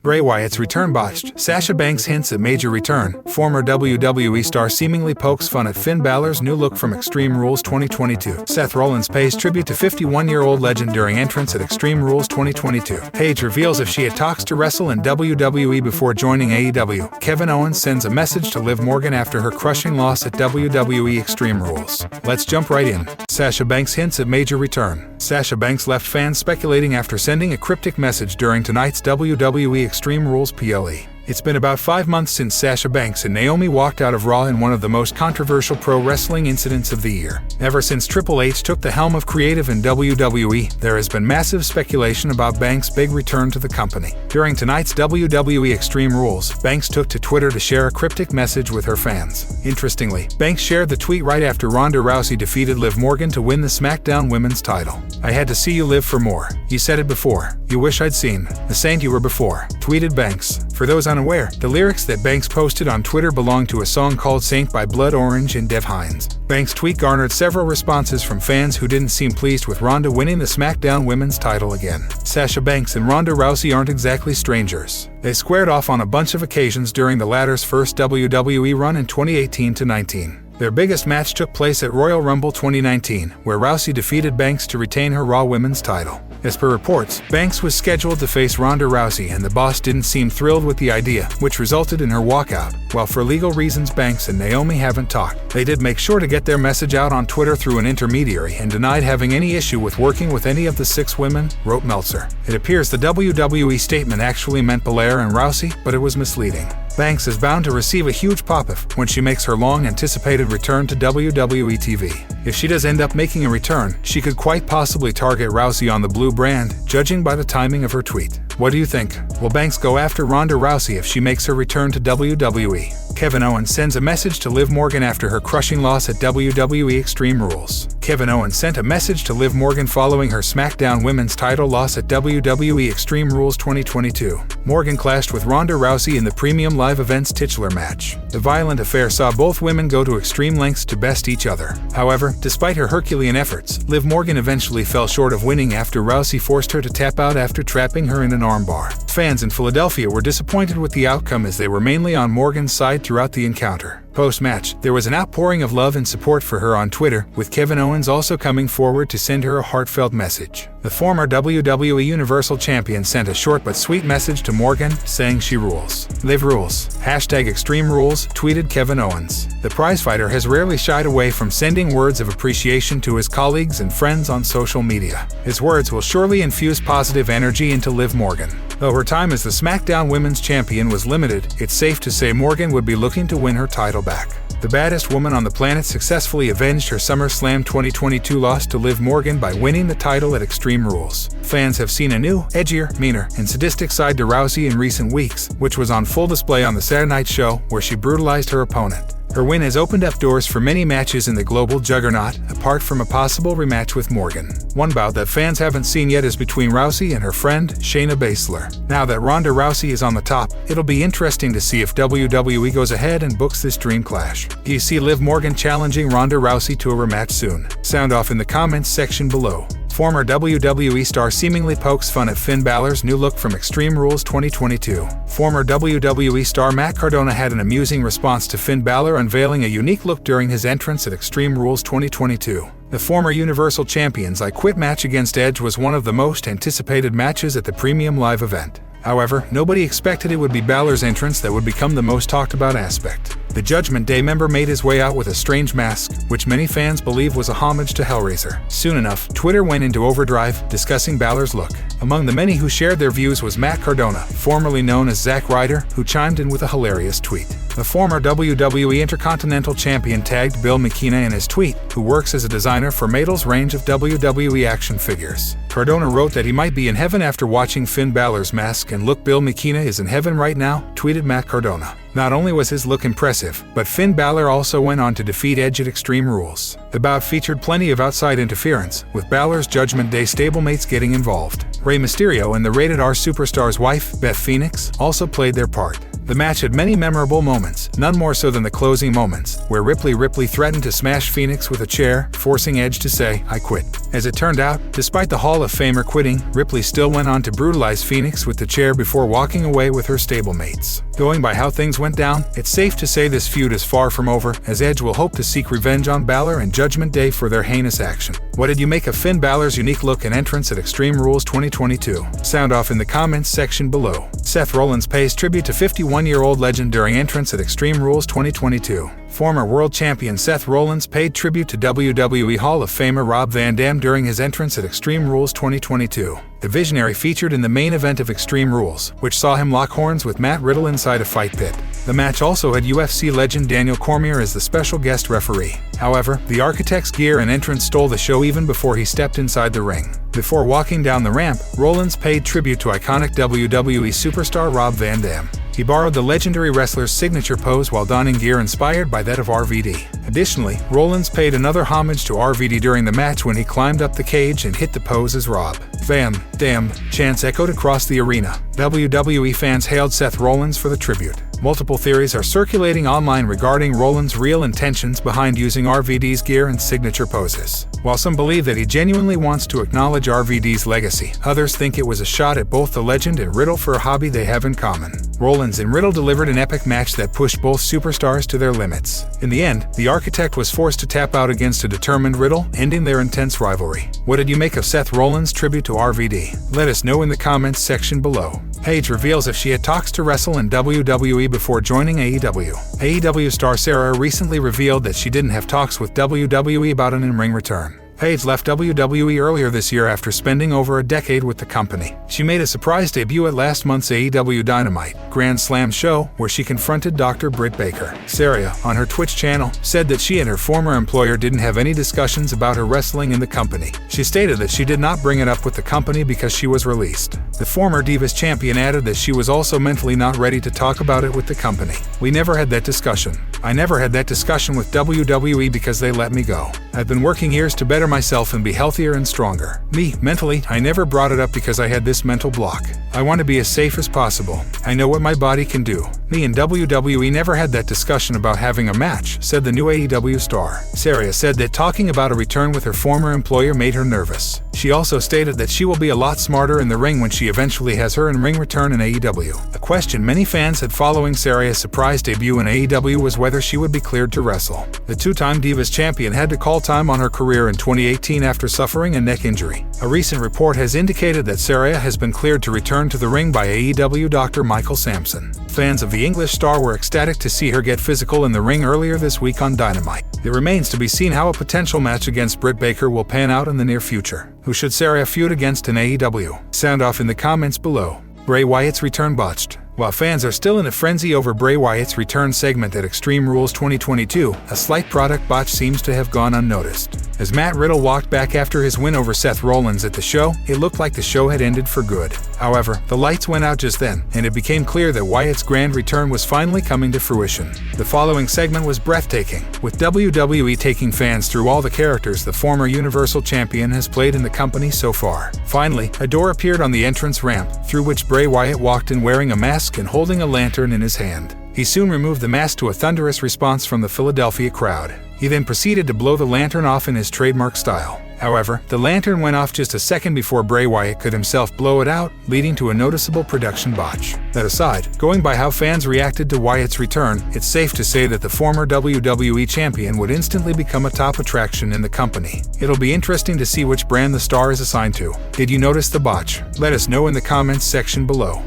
Bray Wyatt's return botched. Sasha Banks hints at major return. Former WWE star seemingly pokes fun at Finn Balor's new look from Extreme Rules 2022. Seth Rollins pays tribute to 51-year-old legend during entrance at Extreme Rules 2022. Paige reveals if she had talks to wrestle in WWE before joining AEW. Kevin Owens sends a message to Liv Morgan after her crushing loss at WWE Extreme Rules. Let's jump right in. Sasha Banks hints at major return. Sasha Banks left fans speculating after sending a cryptic message during tonight's WWE Extreme Rules PLE. It's been about 5 months since Sasha Banks and Naomi walked out of Raw in one of the most controversial pro wrestling incidents of the year. Ever since Triple H took the helm of creative in WWE, there has been massive speculation about Banks' big return to the company. During tonight's WWE Extreme Rules, Banks took to Twitter to share a cryptic message with her fans. Interestingly, Banks shared the tweet right after Ronda Rousey defeated Liv Morgan to win the SmackDown Women's title. "I had to see you live for more. You said it before. You wish I'd seen the saint you were before," tweeted Banks. For those unaware, the lyrics that Banks posted on Twitter belong to a song called Saint by Blood Orange and Dev Hynes. Banks' tweet garnered several responses from fans who didn't seem pleased with Ronda winning the SmackDown Women's title again. Sasha Banks and Ronda Rousey aren't exactly strangers. They squared off on a bunch of occasions during the latter's first WWE run in 2018-19. Their biggest match took place at Royal Rumble 2019, where Rousey defeated Banks to retain her Raw Women's title. As per reports, Banks was scheduled to face Ronda Rousey and the boss didn't seem thrilled with the idea, which resulted in her walkout. While for legal reasons Banks and Naomi haven't talked, they did make sure to get their message out on Twitter through an intermediary and denied having any issue with working with any of the 6 women, wrote Meltzer. It appears the WWE statement actually meant Balor and Rousey, but it was misleading. Banks is bound to receive a huge pop-off when she makes her long-anticipated return to WWE TV. If she does end up making a return, she could quite possibly target Rousey on the blue brand, judging by the timing of her tweet. What do you think? Will Banks go after Ronda Rousey if she makes her return to WWE? Kevin Owens sends a message to Liv Morgan after her crushing loss at WWE Extreme Rules. Kevin Owens sent a message to Liv Morgan following her SmackDown Women's title loss at WWE Extreme Rules 2022. Morgan clashed with Ronda Rousey in the Premium Live Events titular match. The violent affair saw both women go to extreme lengths to best each other. However, despite her Herculean efforts, Liv Morgan eventually fell short of winning after Rousey forced her to tap out after trapping her in an armbar. Fans in Philadelphia were disappointed with the outcome as they were mainly on Morgan's side throughout the encounter. Post-match, there was an outpouring of love and support for her on Twitter, with Kevin Owens also coming forward to send her a heartfelt message. The former WWE Universal Champion sent a short but sweet message to Morgan, saying she rules. Liv rules. #Extreme Rules, tweeted Kevin Owens. The prizefighter has rarely shied away from sending words of appreciation to his colleagues and friends on social media. His words will surely infuse positive energy into Liv Morgan. Though her time as the SmackDown Women's Champion was limited, it's safe to say Morgan would be looking to win her title back. The baddest woman on the planet successfully avenged her SummerSlam 2022 loss to Liv Morgan by winning the title at Extreme Rules. Fans have seen a new, edgier, meaner, and sadistic side to Rousey in recent weeks, which was on full display on the Saturday Night Show, where she brutalized her opponent. Her win has opened up doors for many matches in the global juggernaut, apart from a possible rematch with Morgan. One bout that fans haven't seen yet is between Rousey and her friend, Shayna Baszler. Now that Ronda Rousey is on the top, it'll be interesting to see if WWE goes ahead and books this dream clash. Do you see Liv Morgan challenging Ronda Rousey to a rematch soon? Sound off in the comments section below. Former WWE star seemingly pokes fun at Finn Balor's new look from Extreme Rules 2022. Former WWE star Matt Cardona had an amusing response to Finn Balor unveiling a unique look during his entrance at Extreme Rules 2022. The former Universal Champion's I Quit match against Edge was one of the most anticipated matches at the Premium Live event. However, nobody expected it would be Balor's entrance that would become the most talked about aspect. The Judgment Day member made his way out with a strange mask, which many fans believe was a homage to Hellraiser. Soon enough, Twitter went into overdrive, discussing Balor's look. Among the many who shared their views was Matt Cardona, formerly known as Zack Ryder, who chimed in with a hilarious tweet. The former WWE Intercontinental Champion tagged Bill McKenna in his tweet, who works as a designer for Mattel's range of WWE action figures. Cardona wrote that he might be in heaven after watching Finn Balor's mask, and look, Bill McKenna is in heaven right now, tweeted Matt Cardona. Not only was his look impressive, but Finn Balor also went on to defeat Edge at Extreme Rules. The bout featured plenty of outside interference, with Balor's Judgment Day stablemates getting involved. Rey Mysterio and the Rated R Superstar's wife, Beth Phoenix, also played their part. The match had many memorable moments, none more so than the closing moments, where Ripley threatened to smash Phoenix with a chair, forcing Edge to say, "I quit." As it turned out, despite the Hall of Famer quitting, Ripley still went on to brutalize Phoenix with the chair before walking away with her stablemates. Going by how things went down, it's safe to say this feud is far from over, as Edge will hope to seek revenge on Balor and Judgment Day for their heinous action. What did you make of Finn Balor's unique look and entrance at Extreme Rules 2022? Sound off in the comments section below. Seth Rollins pays tribute to 51-year-old legend during entrance at Extreme Rules 2022. Former world champion Seth Rollins paid tribute to WWE Hall of Famer Rob Van Dam during his entrance at Extreme Rules 2022. The Visionary featured in the main event of Extreme Rules, which saw him lock horns with Matt Riddle inside a fight pit. The match also had UFC legend Daniel Cormier as the special guest referee. However, the Architect's gear and entrance stole the show even before he stepped inside the ring. Before walking down the ramp, Rollins paid tribute to iconic WWE superstar Rob Van Dam. He borrowed the legendary wrestler's signature pose while donning gear inspired by that of RVD. Additionally, Rollins paid another homage to RVD during the match when he climbed up the cage and hit the pose as Rob Van Dam. Chants echoed across the arena. WWE fans hailed Seth Rollins for the tribute. Multiple theories are circulating online regarding Rollins' real intentions behind using RVD's gear and signature poses. While some believe that he genuinely wants to acknowledge RVD's legacy, others think it was a shot at both the legend and Riddle for a hobby they have in common. Rollins and Riddle delivered an epic match that pushed both superstars to their limits. In the end, the Architect was forced to tap out against a determined Riddle, ending their intense rivalry. What did you make of Seth Rollins' tribute to RVD? Let us know in the comments section below. Paige reveals if she had talks to wrestle in WWE before joining AEW. AEW star Sarah recently revealed that she didn't have talks with WWE about an in-ring return. Paige left WWE earlier this year after spending over a decade with the company. She made a surprise debut at last month's AEW Dynamite Grand Slam show, where she confronted Dr. Britt Baker. Sarah, on her Twitch channel, said that she and her former employer didn't have any discussions about her wrestling in the company. She stated that she did not bring it up with the company because she was released. The former Divas champion added that she was also mentally not ready to talk about it with the company. "We never had that discussion. I never had that discussion with WWE because they let me go. I've been working years to better myself and be healthier and stronger. Me, mentally, I never brought it up because I had this mental block. I want to be as safe as possible. I know what my body can do. Me and WWE never had that discussion about having a match," said the new AEW star. Sarah said that talking about a return with her former employer made her nervous. She also stated that she will be a lot smarter in the ring when she eventually has her in-ring return in AEW. A question many fans had following Sarah's surprise debut in AEW was whether she would be cleared to wrestle. The two-time Divas champion had to call time on her career in 2018 after suffering a neck injury. A recent report has indicated that Sarah has been cleared to return to the ring by AEW Dr. Michael Sampson. Fans of the English star were ecstatic to see her get physical in the ring earlier this week on Dynamite. It remains to be seen how a potential match against Britt Baker will pan out in the near future. Who should Sarah feud against in AEW? Sound off in the comments below. Bray Wyatt's return botched. While fans are still in a frenzy over Bray Wyatt's return segment at Extreme Rules 2022, a slight product botch seems to have gone unnoticed. As Matt Riddle walked back after his win over Seth Rollins at the show, it looked like the show had ended for good. However, the lights went out just then, and it became clear that Wyatt's grand return was finally coming to fruition. The following segment was breathtaking, with WWE taking fans through all the characters the former Universal Champion has played in the company so far. Finally, a door appeared on the entrance ramp, through which Bray Wyatt walked in wearing a mask and holding a lantern in his hand. He soon removed the mask to a thunderous response from the Philadelphia crowd. He then proceeded to blow the lantern off in his trademark style. However, the lantern went off just a second before Bray Wyatt could himself blow it out, leading to a noticeable production botch. That aside, going by how fans reacted to Wyatt's return, it's safe to say that the former WWE champion would instantly become a top attraction in the company. It'll be interesting to see which brand the star is assigned to. Did you notice the botch? Let us know in the comments section below.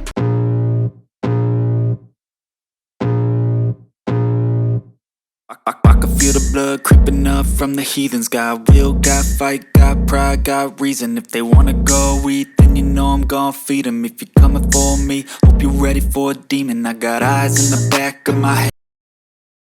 I can feel the blood creeping up from the heathens. Got will, got fight, got pride, got reason. If they wanna go eat, then you know I'm gon' feed them. If you're coming for me, hope you're ready for a demon. I got eyes in the back of my head.